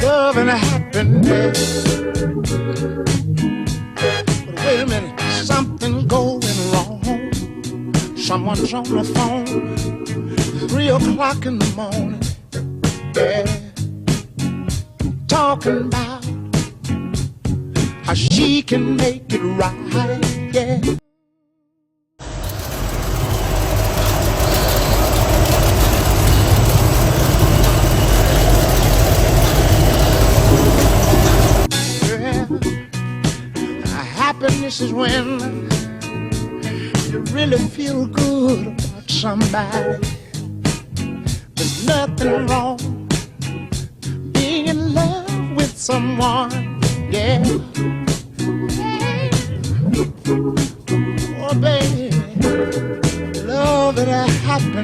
Love and happiness. But wait a minute, something going wrong. Someone's on the phone, 3 o'clock in the morning. Yeah, talking about how she can make it right. Yeah. Happiness is when you really feel good about somebody. There's nothing wrong being in love with someone. Yeah. Oh, baby, love and happiness.